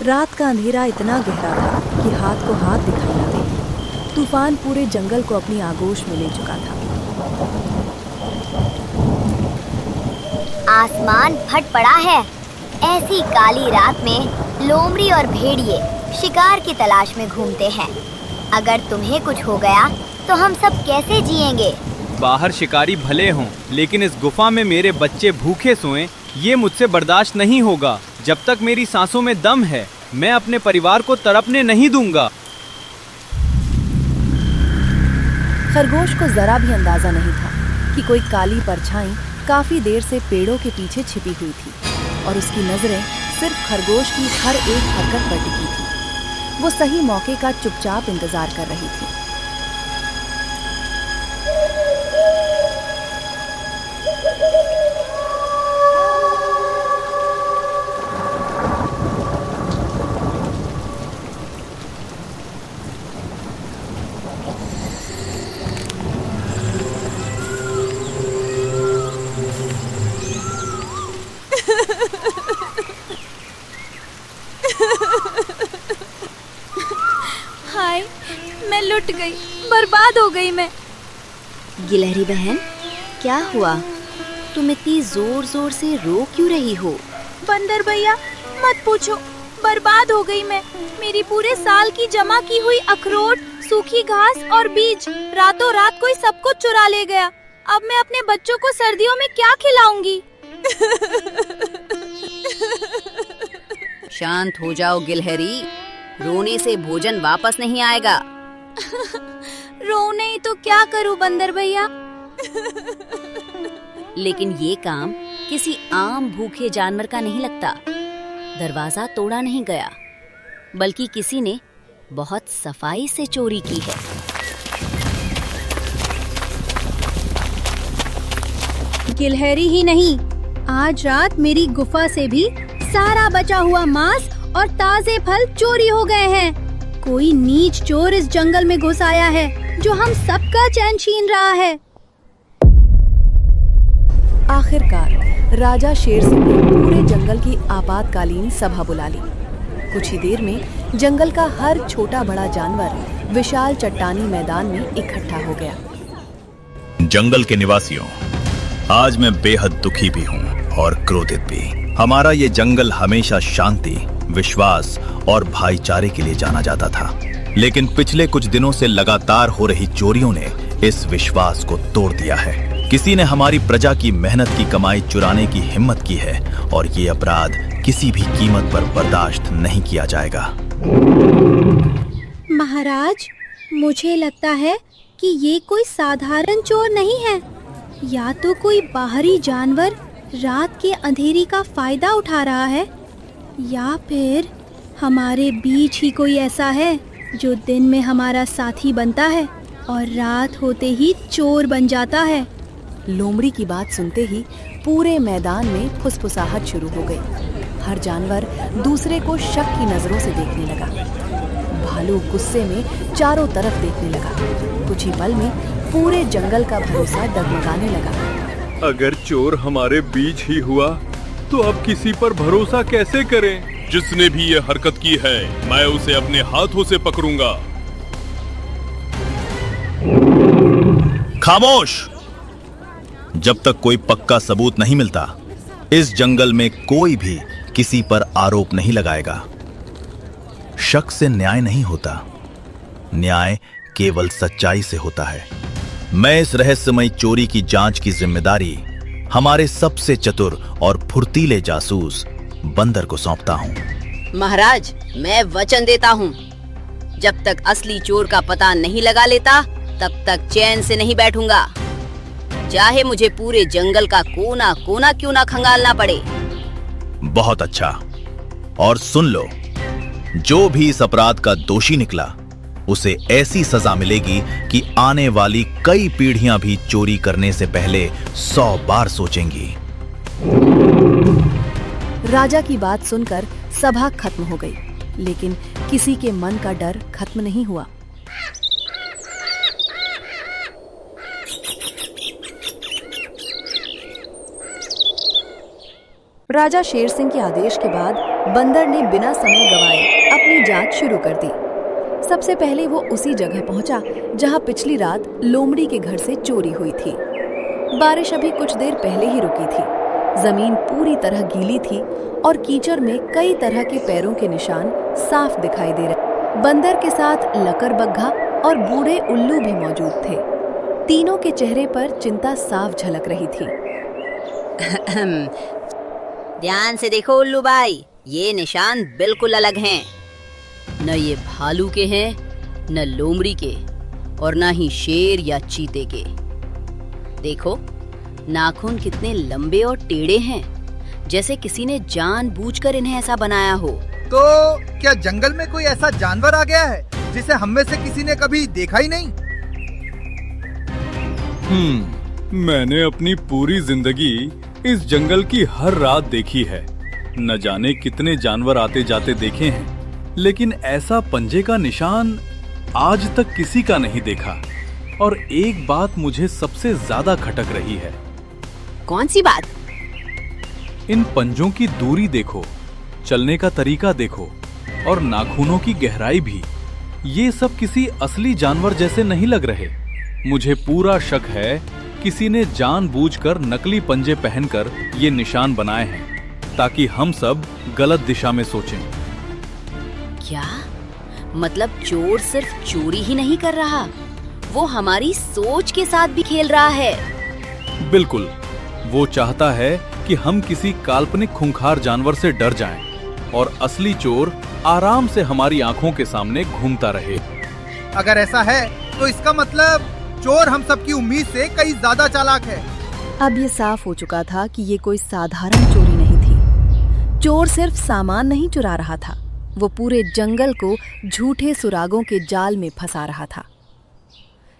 रात का अंधेरा इतना गहरा था कि हाथ को हाथ दिखाई न दे। तूफान पूरे जंगल को अपनी आगोश में ले चुका था। आसमान फट पड़ा है। ऐसी काली रात में लोमड़ी और भेड़िए शिकार की तलाश में घूमते हैं। अगर तुम्हें कुछ हो गया तो हम सब कैसे जिएंगे? बाहर शिकारी भले हों, लेकिन इस गुफा में मेरे बच्चे भूखे सोएं, ये मुझसे बर्दाश्त नहीं होगा। जब तक मेरी सांसों में दम है, मैं अपने परिवार को तड़पने नहीं दूंगा। खरगोश को जरा भी अंदाजा नहीं था कि कोई काली परछाई काफी देर से पेड़ों के पीछे छिपी हुई थी और उसकी नजरें सिर्फ खरगोश की हर एक हरकत पर टिकी थी। वो सही मौके का चुपचाप इंतजार कर रही थी। हाय, मैं लुट गई, बर्बाद हो गई मैं। गिलहरी बहन, क्या हुआ? तुम इतनी जोर जोर से रो क्यों रही हो? बंदर भैया, मत पूछो, बर्बाद हो गई मैं। मेरी पूरे साल की जमा की हुई अखरोट, सूखी घास और बीज रातों रात कोई सब कुछ चुरा ले गया। अब मैं अपने बच्चों को सर्दियों में क्या खिलाऊंगी? शांत हो जाओ गिलहरी, रोने से भोजन वापस नहीं आएगा। रोने ही तो क्या करूं बंदर भैया। लेकिन ये काम किसी आम भूखे जानवर का नहीं लगता। दरवाजा तोड़ा नहीं गया, बल्कि किसी ने बहुत सफाई से चोरी की है। गिलहरी ही नहीं, आज रात मेरी गुफा से भी सारा बचा हुआ मांस और ताजे फल चोरी हो गए हैं। कोई नीच चोर इस जंगल में घुस आया है जो हम सबका चैन छीन रहा है। आखिरकार राजा शेर सिंह ने पूरे जंगल की आपातकालीन सभा बुला ली। कुछ ही देर में जंगल का हर छोटा बड़ा जानवर विशाल चट्टानी मैदान में इकट्ठा हो गया। जंगल के निवासियों, आज मैं बेहद दुखी भी हूँ और क्रोधित भी। हमारा ये जंगल हमेशा शांति, विश्वास और भाईचारे के लिए जाना जाता था, लेकिन पिछले कुछ दिनों से लगातार हो रही चोरियों ने इस विश्वास को तोड़ दिया है। किसी ने हमारी प्रजा की मेहनत की कमाई चुराने की हिम्मत की है और ये अपराध किसी भी कीमत पर बर्दाश्त नहीं किया जाएगा। महाराज, मुझे लगता है कि ये कोई साधारण चोर नहीं है। या तो कोई बाहरी जानवर रात के अंधेरी का फायदा उठा रहा है, या फिर हमारे बीच ही कोई ऐसा है जो दिन में हमारा साथी बनता है और रात होते ही चोर बन जाता है। लोमड़ी की बात सुनते ही पूरे मैदान में फुसफुसाहट शुरू हो गई। हर जानवर दूसरे को शक की नजरों से देखने लगा। भालू गुस्से में चारों तरफ देखने लगा। कुछ ही पल में पूरे जंगल का भरोसा डगमगाने लगा। अगर चोर हमारे बीच ही हुआ तो अब किसी पर भरोसा कैसे करें? जिसने भी ये हरकत की है, मैं उसे अपने हाथों से पकड़ूंगा। खामोश! जब तक कोई पक्का सबूत नहीं मिलता, इस जंगल में कोई भी किसी पर आरोप नहीं लगाएगा। शक से न्याय नहीं होता, न्याय केवल सच्चाई से होता है। मैं इस रहस्यमयी चोरी की जांच की जिम्मेदारी हमारे सबसे चतुर और फुर्तीले जासूस बंदर को सौंपता हूँ। महाराज, मैं वचन देता हूँ, जब तक असली चोर का पता नहीं लगा लेता, तब तक चैन से नहीं बैठूंगा। चाहे मुझे पूरे जंगल का कोना कोना क्यों ना खंगालना पड़े। बहुत अच्छा। और सुन लो, जो भी इस अपराध का दोषी निकला, उसे ऐसी सजा मिलेगी कि आने वाली कई पीढ़ियां भी चोरी करने से पहले 100 बार सोचेंगी। राजा की बात सुनकर सभा खत्म हो गई, लेकिन किसी के मन का डर खत्म नहीं हुआ। राजा शेर सिंह के आदेश के बाद बंदर ने बिना समय गवाए अपनी जांच शुरू कर दी। सबसे पहले वो उसी जगह पहुंचा जहां पिछली रात लोमड़ी के घर से चोरी हुई थी। बारिश अभी कुछ देर पहले ही रुकी थी। जमीन पूरी तरह गीली थी और कीचड़ में कई तरह के पैरों के निशान साफ दिखाई दे रहे। बंदर के साथ लकड़बग्घा और बूढ़े उल्लू भी मौजूद थे। तीनों के चेहरे पर चिंता साफ झलक रही थी। ध्यान से देखो उल्लू भाई, ये निशान बिल्कुल अलग हैं। न ये भालू के हैं, न लोमड़ी के, और न ही शेर या चीते के। देखो, नाखून कितने लंबे और टेढ़े हैं, जैसे किसी ने जानबूझकर इन्हें ऐसा बनाया हो। तो क्या जंगल में कोई ऐसा जानवर आ गया है जिसे हम में से किसी ने कभी देखा ही नहीं? मैंने अपनी पूरी जिंदगी इस जंगल की हर रात देखी है। न जाने कितने जानवर आते जाते देखे हैं, लेकिन ऐसा पंजे का निशान आज तक किसी का नहीं देखा। और एक बात मुझे सबसे ज्यादा खटक रही है। कौन सी बात? इन पंजों की दूरी देखो, चलने का तरीका देखो, और नाखूनों की गहराई भी। ये सब किसी असली जानवर जैसे नहीं लग रहे। मुझे पूरा शक है किसी ने जानबूझकर नकली पंजे पहनकर ये निशान बनाए हैं, ताकि हम सब गलत दिशा में सोचें। क्या मतलब चोर सिर्फ चोरी ही नहीं कर रहा, वो हमारी सोच के साथ भी खेल रहा है। बिल्कुल, वो चाहता है कि हम किसी काल्पनिक खूंखार जानवर से डर जाएं और असली चोर आराम से हमारी आंखों के सामने घूमता रहे। अगर ऐसा है तो इसका मतलब चोर हम सबकी उम्मीद से कहीं ज्यादा चालाक है। अब ये साफ हो चुका था कि ये कोई साधारण चोरी नहीं थी। चोर सिर्फ सामान नहीं चुरा रहा था, वो पूरे जंगल को झूठे सुरागों के जाल में फंसा रहा था।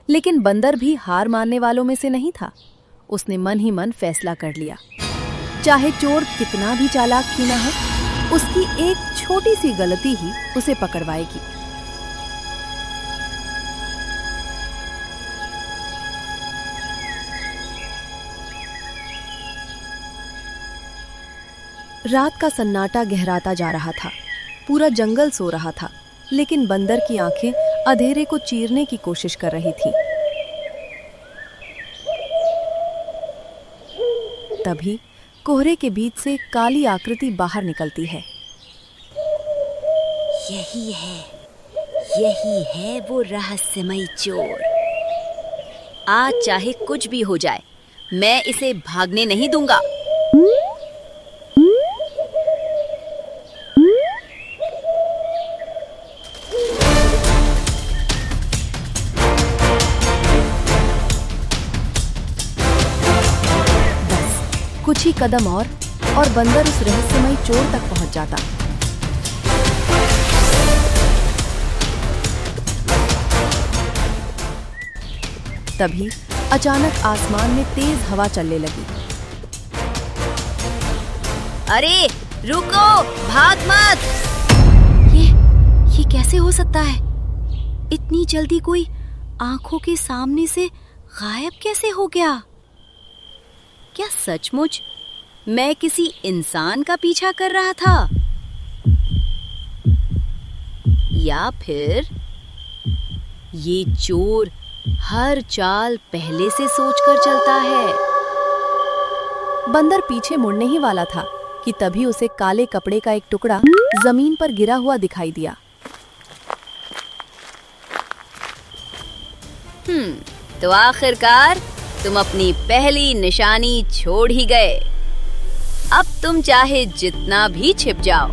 लेकिन बंदर भी हार मानने वालों में से नहीं था। उसने मन ही मन फैसला कर लिया, चाहे चोर कितना भी चालाक क्यों ना हो, उसकी एक छोटी सी गलती ही उसे पकड़वाएगी। रात का सन्नाटा गहराता जा रहा था। पूरा जंगल सो रहा था, लेकिन बंदर की आंखें अंधेरे को चीरने की कोशिश कर रही थी। तभी कोहरे के बीच से काली आकृति बाहर निकलती है। यही है वो रहस्यमयी चोर। आज चाहे कुछ भी हो जाए, मैं इसे भागने नहीं दूंगा। कुछ ही कदम और बंदर उस रहस्यमयी चोर तक पहुंच जाता। तभी अचानक आसमान में तेज हवा चलने लगी। अरे रुको, भाग मत! ये कैसे हो सकता है? इतनी जल्दी कोई आंखों के सामने से गायब कैसे हो गया? क्या सचमुच मैं किसी इंसान का पीछा कर रहा था? या फिर ये चोर हर चाल पहले से सोचकर चलता है? बंदर पीछे मुड़ने ही वाला था कि तभी उसे काले कपड़े का एक टुकड़ा जमीन पर गिरा हुआ दिखाई दिया। तो आखिरकार तुम अपनी पहली निशानी छोड़ ही गए। अब तुम चाहे जितना भी छिप जाओ,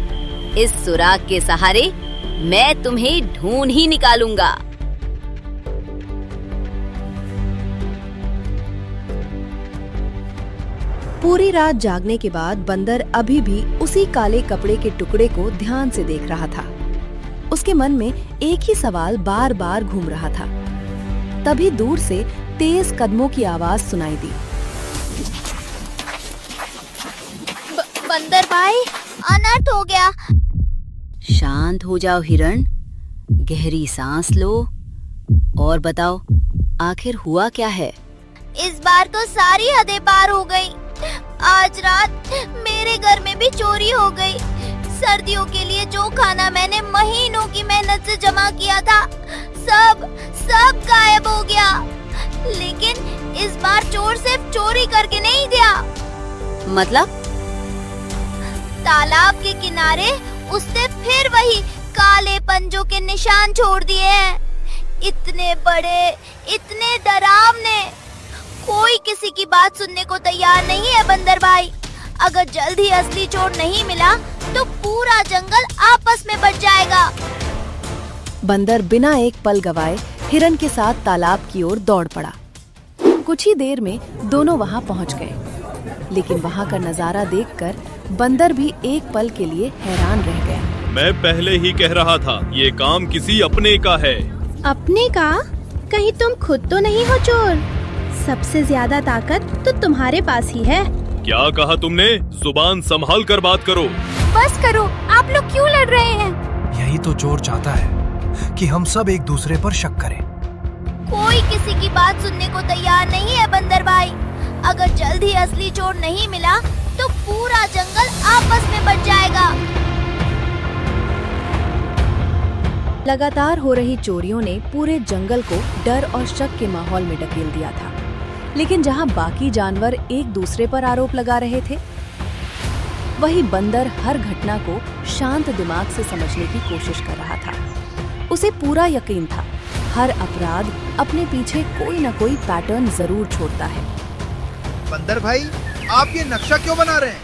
इस सुराग के सहारे मैं तुम्हें ढूंढ ही निकालूंगा। पूरी रात जागने के बाद बंदर अभी भी उसी काले कपड़े के टुकड़े को ध्यान से देख रहा था। उसके मन में एक ही सवाल बार बार घूम रहा था। तभी दूर से तेज कदमों की आवाज सुनाई दी। बंदर भाई, अनर्थ हो गया। शांत हो जाओ हिरण, गहरी सांस लो और बताओ आखिर हुआ क्या है? इस बार तो सारी हदें पार हो गई। आज रात मेरे घर में भी चोरी हो गई। सर्दियों के लिए जो खाना मैंने महीनों की मेहनत से जमा किया था, सब गायब हो गया। लेकिन इस बार चोर सिर्फ चोरी करके नहीं गया। मतलब? तालाब के किनारे उसने फिर वही काले पंजों के निशान छोड़ दिए हैं। इतने बड़े, इतने डरावने। कोई किसी की बात सुनने को तैयार नहीं है बंदर भाई। अगर जल्द ही असली चोर नहीं मिला तो पूरा जंगल आपस में बट जाएगा। बंदर बिना एक पल गवाए हिरन के साथ तालाब की ओर दौड़ पड़ा। कुछ ही देर में दोनों वहां पहुंच गए, लेकिन वहां का नजारा देखकर बंदर भी एक पल के लिए हैरान रह गया। मैं पहले ही कह रहा था, ये काम किसी अपने का है। अपने का? कहीं तुम खुद तो नहीं हो चोर? सबसे ज्यादा ताकत तो तुम्हारे पास ही है। क्या कहा तुमने? जुबान संभाल कर बात करो। बस करो, आप लोग क्यों लड़ रहे हैं? यही तो चोर चाहता है कि हम सब एक दूसरे पर शक करें। कोई किसी की बात सुनने को तैयार नहीं है बंदर भाई। अगर जल्द ही असली चोर नहीं मिला तो पूरा जंगल आपस में बट जाएगा। लगातार हो रही चोरियों ने पूरे जंगल को डर और शक के माहौल में ढकेल दिया था। लेकिन जहां बाकी जानवर एक दूसरे पर आरोप लगा रहे थे, वही बंदर हर घटना को शांत दिमाग से समझने की कोशिश कर रहा था। उसे पूरा यकीन था, हर अपराध अपने पीछे कोई न कोई पैटर्न जरूर छोड़ता है। बंदर भाई, आप ये नक्शा क्यों बना रहे हैं?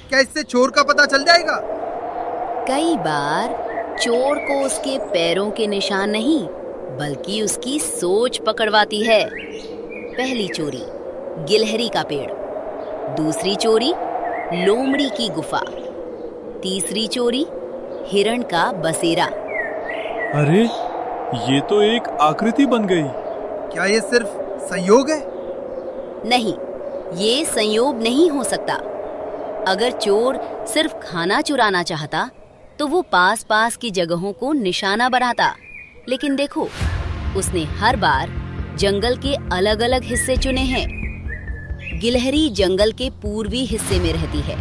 क्या इससे चोर का पता चल जाएगा? कई बार चोर को उसके पैरों के निशान नहीं, बल्कि उसकी सोच पकड़वाती है। पहली चोरी, गिलहरी का पेड़। दूसरी चोरी, लोमड़ी की गुफा। तीसरी चोरी, हिरण का बसेरा। अरे, ये तो एक आकृति बन गई। क्या ये सिर्फ संयोग है? नहीं, ये संयोग नहीं हो सकता। अगर चोर सिर्फ खाना चुराना चाहता तो वो पास पास की जगहों को निशाना बनाता। लेकिन देखो, उसने हर बार जंगल के अलग अलग हिस्से चुने हैं। गिलहरी जंगल के पूर्वी हिस्से में रहती है,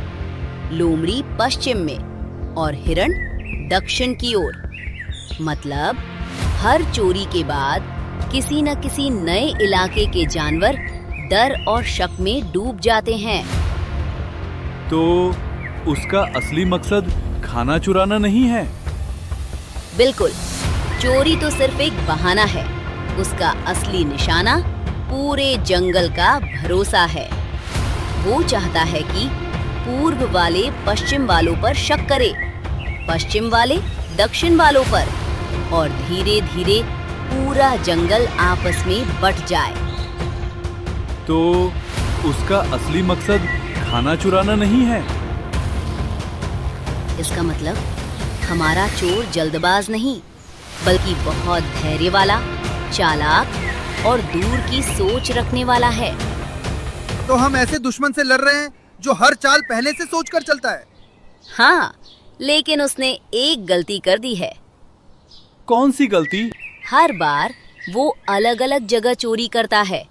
लोमड़ी पश्चिम में और हिरण दक्षिण की ओर। मतलब हर चोरी के बाद किसी न किसी नए इलाके के जानवर डर और शक में डूब जाते हैं। तो उसका असली मकसद खाना चुराना नहीं है? बिल्कुल, चोरी तो सिर्फ एक बहाना है। उसका असली निशाना पूरे जंगल का भरोसा है। वो चाहता है कि पूर्व वाले पश्चिम वालों पर शक करे, पश्चिम वाले दक्षिण वालों पर, और धीरे धीरे पूरा जंगल आपस में बट जाए। तो उसका असली मकसद खाना चुराना नहीं है? इसका मतलब हमारा चोर जल्दबाज नहीं, बल्कि बहुत धैर्य वाला, चालाक और दूर की सोच रखने वाला है। तो हम ऐसे दुश्मन से लड़ रहे हैं जो हर चाल पहले से सोचकर चलता है। हाँ, लेकिन उसने एक गलती कर दी है। कौन सी गलती? हर बार वो अलग अलग जगह चोरी करता है,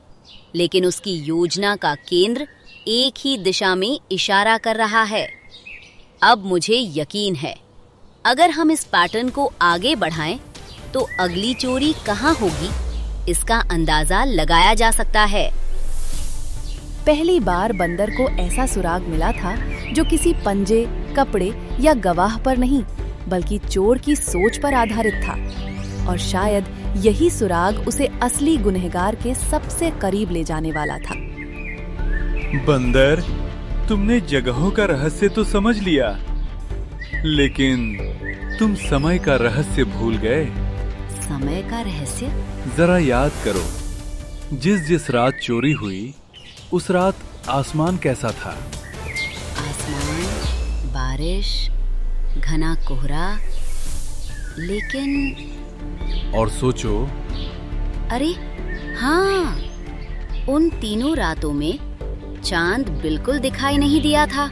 लेकिन उसकी योजना का केंद्र एक ही दिशा में इशारा कर रहा है। अब मुझे यकीन है, अगर हम इस पैटर्न को आगे बढ़ाएं, तो अगली चोरी कहाँ होगी, इसका अंदाजा लगाया जा सकता है। पहली बार बंदर को ऐसा सुराग मिला था जो किसी पंजे, कपड़े या गवाह पर नहीं, बल्कि चोर की सोच पर आधारित था। और शायद यही सुराग उसे असली गुनहगार के सबसे करीब ले जाने वाला था। बंदर, तुमने जगहों का रहस्य तो समझ लिया, लेकिन तुम समय का रहस्य भूल गए। समय का रहस्य? जरा याद करो, जिस रात चोरी हुई उस रात आसमान कैसा था? आसमान, बारिश, घना कोहरा, लेकिन और सोचो। अरे हाँ, उन तीनों रातों में चांद बिल्कुल दिखाई नहीं दिया था।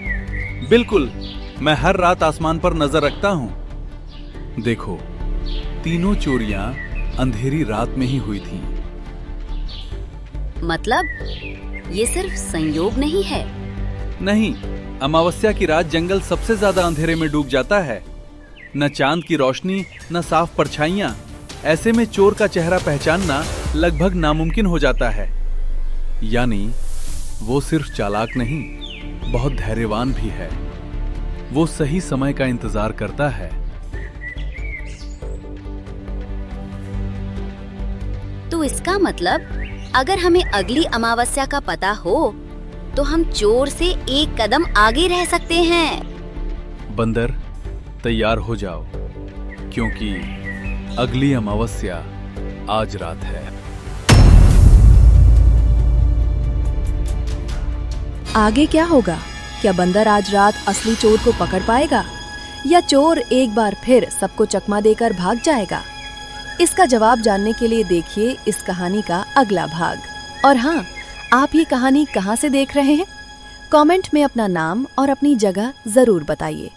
बिल्कुल, मैं हर रात आसमान पर नजर रखता हूँ। देखो, तीनों चोरियां अंधेरी रात में ही हुई थीं। मतलब ये सिर्फ संयोग नहीं है? नहीं, अमावस्या की रात जंगल सबसे ज्यादा अंधेरे में डूब जाता है। न चांद की रोशनी, न साफ परछाइयां। ऐसे में चोर का चेहरा पहचानना लगभग नामुमकिन हो जाता है। यानी वो सिर्फ चालाक नहीं, बहुत धैर्यवान भी है। वो सही समय का इंतजार करता है। तो इसका मतलब अगर हमें अगली अमावस्या का पता हो तो हम चोर से एक कदम आगे रह सकते हैं। बंदर, तैयार हो जाओ, क्योंकि अगली अमावस्या आज रात है। आगे क्या होगा? क्या बंदर आज रात असली चोर को पकड़ पाएगा, या चोर एक बार फिर सबको चकमा देकर भाग जाएगा? इसका जवाब जानने के लिए देखिए इस कहानी का अगला भाग। और हाँ, आप ये कहानी कहाँ से देख रहे हैं? कमेंट में अपना नाम और अपनी जगह जरूर बताइए।